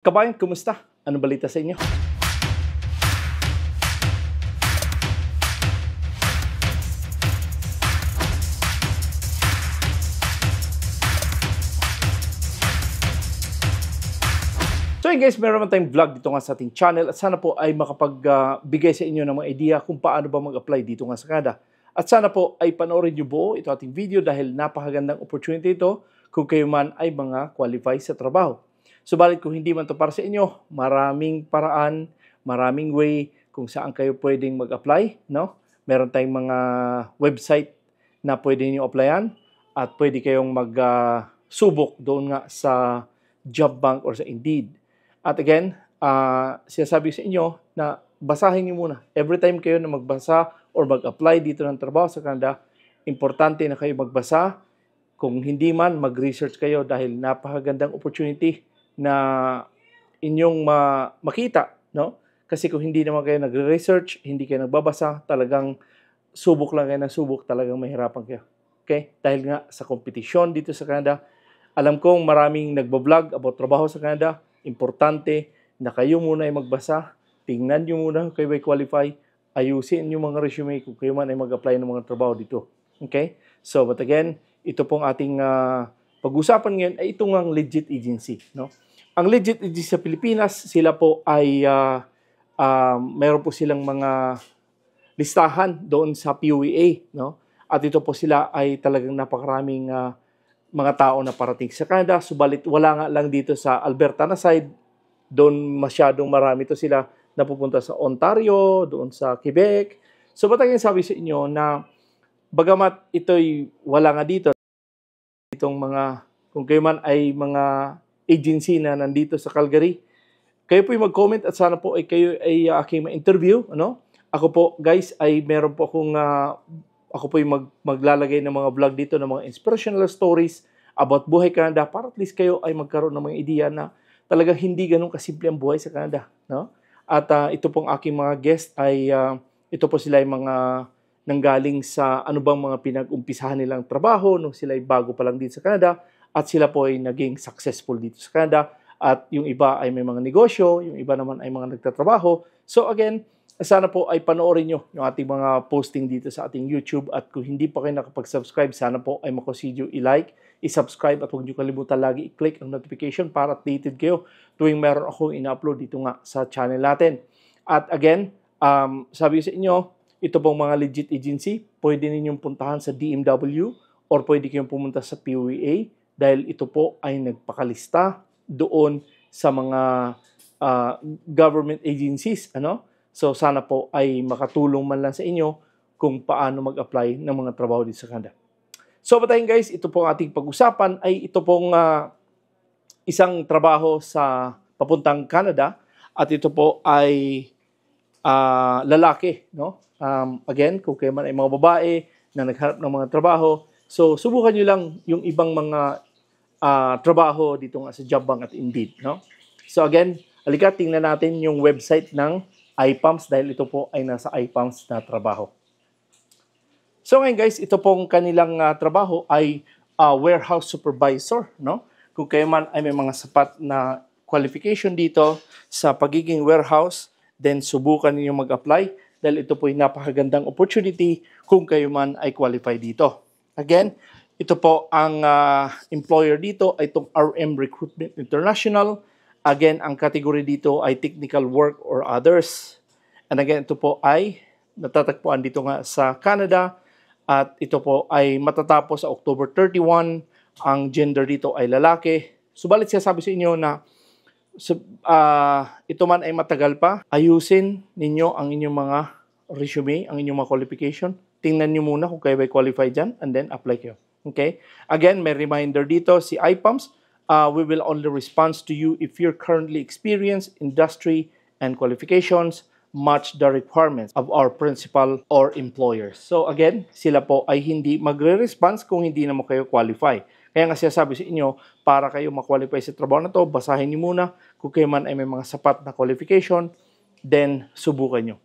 Kabayan, kumusta? Ano balita sa inyo? So guys, meron naman tayong vlog dito nga sa ating channel at sana po ay makapagbigay sa inyo ng mga idea kung paano ba mag-apply dito nga sa Canada. At sana po ay panoorin nyo buo ito ating video dahil napakagandang opportunity ito kung kayo man ay mga qualify sa trabaho. Subalit kung hindi man ito para sa inyo, maraming paraan, maraming way kung saan kayo pwedeng mag-apply, no? Meron tayong mga website na pwede niyo applyan at pwede kayong mag-subok doon nga sa Job Bank or sa Indeed. At again, sinasabi sa inyo na basahin niyo muna. Every time kayo na magbasa or mag-apply dito ng trabaho sa Canada, importante na kayo magbasa. Kung hindi man, mag-research kayo dahil napakagandang opportunity na inyong makita, no? Kasi kung hindi naman kayo nagre-research, hindi kayo nagbabasa, talagang subok lang kayo ng subok, talagang mahirapan kayo. Okay? Dahil nga sa kompetisyon dito sa Canada, alam kong maraming nagbo-vlog about trabaho sa Canada. Importante na kayo muna ay magbasa, tingnan nyo muna kung kayo ay qualify, ayusin yung mga resume kung kayo man ay mag-apply ng mga trabaho dito. Okay? So, but again, ito pong ating pag-usapan ngayon ay itong ang legit agency, no? Ang legit agency sa Pilipinas, sila po ay mayroon po silang mga listahan doon sa PUEA, no? At ito po sila ay talagang napakaraming mga tao na parating sa Canada, subalit wala nga lang dito sa Alberta na side, doon masyadong marami to sila napupunta sa Ontario, doon sa Quebec. So batagin sabi sa inyo na bagamat ito'y wala nga dito, itong mga, kung kayo man ay mga agency na nandito sa Calgary, kayo po yung mag-comment at sana po ay kayo ay aking ma-interview, ano? Ako po, guys, ay meron po akong ako po yung maglalagay ng mga vlog dito ng mga inspirational stories about buhay Canada para at least kayo ay magkaroon ng mga idea na talagang hindi ganun kasimple ang buhay sa Canada, no? At ito pong aking mga guest ay ito po sila yung mga nanggaling sa ano bang mga pinag-umpisahan nilang trabaho nung sila ay bago pa lang dito sa Canada at sila po ay naging successful dito sa Canada at yung iba ay may mga negosyo, yung iba naman ay mga nagtatrabaho. So again, sana po ay panoorin nyo yung ating mga posting dito sa ating YouTube at kung hindi pa kayo nakapag-subscribe, sana po ay makonsider i-like, i-subscribe at huwag nyo kalimutan lagi i-click ang notification para updated kayo tuwing meron akong ina-upload dito nga sa channel natin. At again, sabi sa inyo, ito pong mga legit agency, pwede ninyong puntahan sa DMW or pwede kayong pumunta sa PUEA dahil ito po ay nagpakalista doon sa mga government agencies, ano? So sana po ay makatulong man lang sa inyo kung paano mag-apply ng mga trabaho dito sa Canada. So batayin guys, ito pong ating pag-usapan ay ito pong isang trabaho sa papuntang Canada at ito po ay lalaki, no? Again, kung kayo man ay mga babae na naghanap ng mga trabaho, so subukan nyo lang yung ibang mga trabaho dito nga sa Job Bank at Indeed, no? So again, halika tingnan natin yung website ng iPAMS dahil ito po ay nasa iPAMS na trabaho. So ngayon guys, ito pong kanilang trabaho ay warehouse supervisor, no? Kung kayo man ay may mga sapat na qualification dito sa pagiging warehouse, then subukan niyo mag-apply dahil ito po ay napakagandang opportunity kung kayo man ay qualify dito. Again, ito po ang employer dito ay itong RM Recruitment International. Again, ang category dito ay technical work or others. And again, ito po ay natatagpuan dito nga sa Canada. At ito po ay matatapos sa October 31. Ang gender dito ay lalaki. Subalit siya sabi sa inyo na ito man ay matagal pa. Ayusin ninyo ang inyong mga resume, ang inyong mga qualification. Tingnan nyo muna kung kayo ay qualified dyan and then apply kayo. Okay? Again, may reminder dito si iPAMS. We will only respond to you if you're currently experienced, industry, and qualifications match the requirements of our principal or employers. So again, sila po ay hindi magre-response kung hindi naman kayo qualify. Kaya nga sinasabi sa inyo, para kayo ma-qualify sa trabaho na to, basahin niyo muna kung kayo man ay may mga sapat na qualification, then subukan nyo.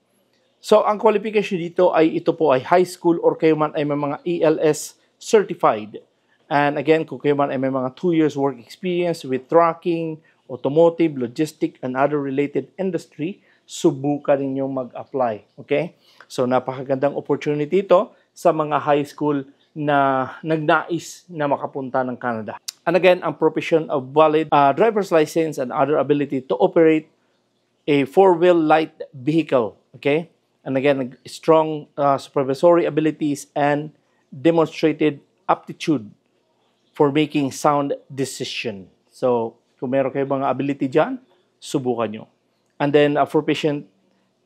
So ang qualification dito ay ito po ay high school or kayo man ay may mga ELS certified. And again, kung kayo man ay may mga 2 years work experience with tracking automotive, logistic, and other related industry, subukan ninyong mag-apply. Okay? So, napakagandang opportunity ito sa mga high school na nagnais na makapunta ng Canada. And again, ang provision of valid driver's license and other ability to operate a four-wheel light vehicle. Okay? And again, strong supervisory abilities and demonstrated aptitude for making sound decision. So, kung meron kayo mga ability dyan, subukan nyo. And then,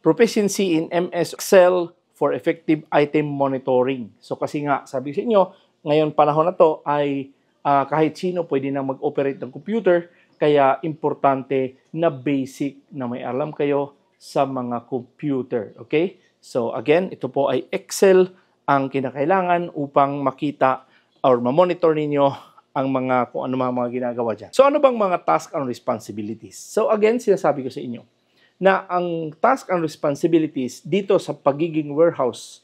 proficiency in MS Excel for effective item monitoring. So, kasi nga, sabi sa inyo, ngayon panahon na to ay kahit sino pwede na mag-operate ng computer, kaya importante na basic na may alam kayo sa mga computer. Okay? So, again, ito po ay Excel ang kinakailangan upang makita or ma-monitor ninyo ang mga kung ano mga ginagawa dyan. So, ano bang mga task and responsibilities? So, again, sinasabi ko sa inyo na ang task and responsibilities dito sa pagiging warehouse,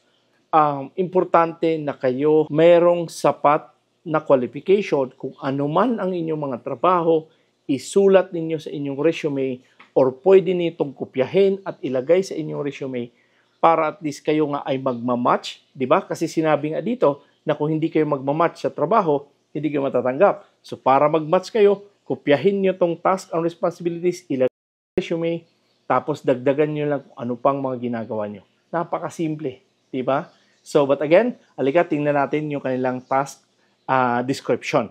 importante na kayo mayroong sapat na qualification kung ano man ang inyong mga trabaho, isulat ninyo sa inyong resume or pwede nitong kopyahin at ilagay sa inyong resume para at least kayo nga ay magmamatch, di ba? Kasi sinabi nga dito na kung hindi kayo magmamatch sa trabaho, hindi kayo matatanggap. So, para magmatch kayo, kopyahin nyo tong task and responsibilities, ilagay sa resume, tapos dagdagan nyo lang kung ano pang mga ginagawa nyo. Napakasimple, di ba? So, but again, alika, tingnan natin yung kanilang task description.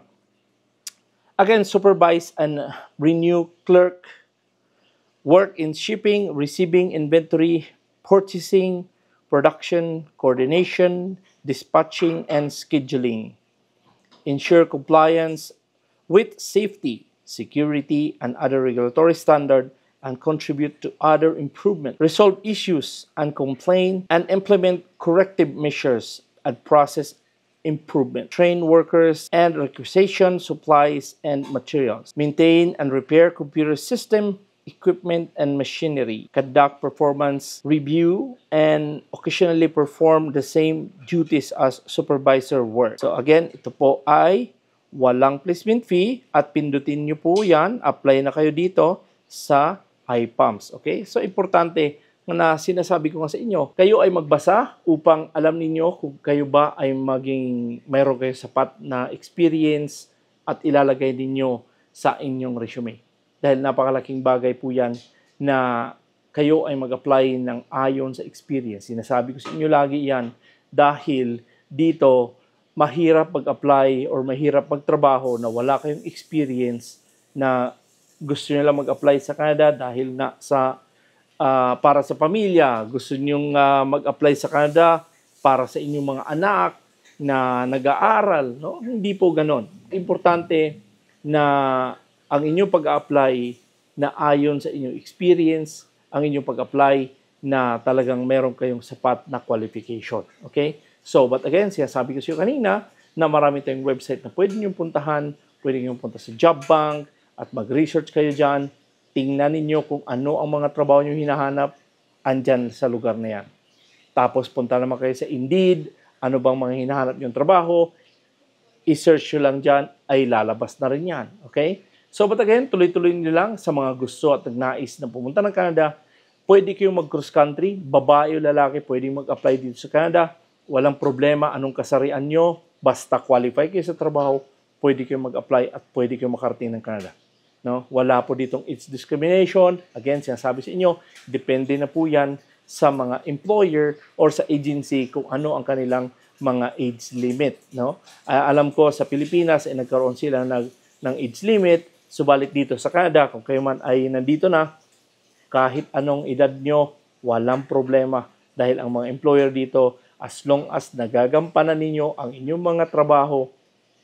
Again, supervise and renew clerk, work in shipping, receiving, inventory, purchasing, production, coordination, dispatching, and scheduling. Ensure compliance with safety, security, and other regulatory standards, and contribute to other improvement. Resolve issues and complain, and implement corrective measures and process improvement. Train workers and requisition supplies and materials. Maintain and repair computer system, equipment, and machinery. Conduct performance review and occasionally perform the same duties as supervisor work. So again, ito po ay walang placement fee at pindutin nyo po yan. Apply na kayo dito sa IPAMS. Okay? So importante na sinasabi ko nga sa inyo, kayo ay magbasa upang alam ninyo kung kayo ba ay mayroon kayo sapat na experience at ilalagay ninyo sa inyong resume. Dahil napakalaking bagay po yan na kayo ay mag-apply ng ayon sa experience. Sinasabi ko sa inyo lagi yan dahil dito mahirap mag-apply or mahirap magtrabaho na wala kayong experience na gusto nyo lang mag-apply sa Canada dahil na sa para sa pamilya, gusto nyo mag-apply sa Canada para sa inyong mga anak na nag-aaral. No? Hindi po ganon. Importante na ang inyong pag-apply na ayon sa inyong experience, ang inyong pag-apply na talagang meron kayong sapat na qualification. Okay? So, but again, sinasabi ko sa iyo kanina na marami tayong website na pwede nyo puntahan, pwede nyo punta sa job bank at mag-research kayo dyan. Tingnan ninyo kung ano ang mga trabaho nyo hinahanap, andyan sa lugar na yan. Tapos punta naman kayo sa Indeed, ano bang mga hinahanap yung trabaho, i-search nyo lang dyan, ay lalabas na rin yan. Okay? So, but again, tuloy-tuloy nyo lang sa mga gusto at nagnais na pumunta ng Canada. Pwede kayong mag-cross country, babae o lalaki, pwede mag-apply dito sa Canada. Walang problema anong kasarian nyo, basta qualify kayo sa trabaho, pwede kayong mag-apply at pwede kayong makarating ng Canada. No? Wala po ditong age discrimination. Again, sinasabi sa inyo, depende na po yan sa mga employer or sa agency kung ano ang kanilang mga age limit. No? Alam ko sa Pilipinas ay nagkaroon sila ng age limit. Subalit dito sa Canada, kung kayo man ay nandito na, kahit anong edad nyo, walang problema. Dahil ang mga employer dito, as long as nagagampanan ninyo ang inyong mga trabaho,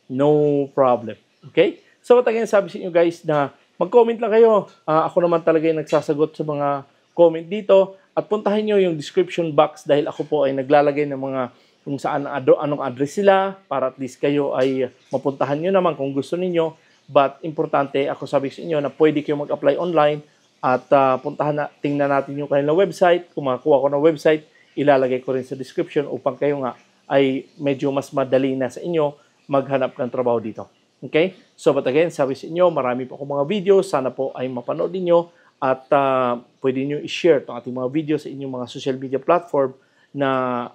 no problem. Okay? So, again, sabi sa inyo guys na mag-comment lang kayo. Ako naman talaga yung nagsasagot sa mga comment dito. At puntahin nyo yung description box dahil ako po ay naglalagay ng mga kung saan anong address sila para at least kayo ay mapuntahan nyo naman kung gusto ninyo. But importante, ako sabi sa inyo na pwede kayo mag-apply online at tingnan natin yung kanilang website. Kung makakuha ko ng website, ilalagay ko rin sa description upang kayo nga ay medyo mas madali na sa inyo maghanap ng trabaho dito. Okay? So, but again, sabi sa inyo, marami po akong mga videos. Sana po ay mapanood ninyo at pwede nyo i-share itong ating mga videos sa inyong mga social media platform na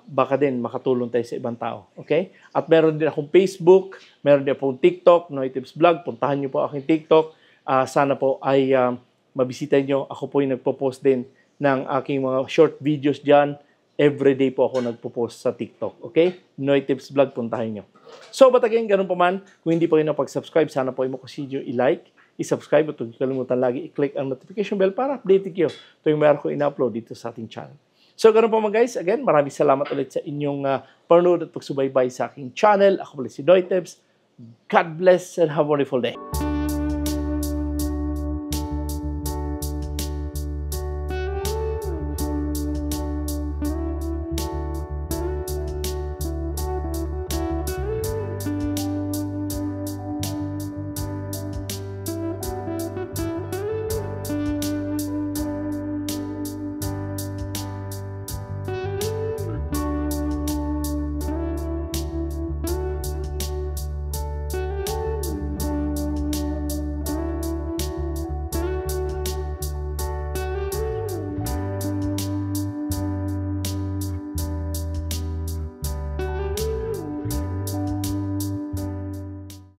baka din makatulong tayo sa ibang tao. Okay? At meron din akong Facebook, meron din akong TikTok, Noy Tips Vlog. Puntahan nyo po aking TikTok. Sana po ay mabisita nyo. Ako po yung nagpo-post din ng aking mga short videos dyan. Everyday po ako nagpo-post sa TikTok. Okay? Noy Tips Vlog, puntahan nyo. So, but again, ganun pa man, kung hindi po kayo napag-subscribe, sana po ay makusidyo i-like, i-subscribe at huwag kalimutan lagi i-click ang notification bell para update kayo tuwing meron ko in-upload dito sa ating channel. So, ganun po mga guys. Again, maraming salamat ulit sa inyong panonood at pagsubaybay sa aking channel. Ako pala si Noy Tips. God bless and have a wonderful day.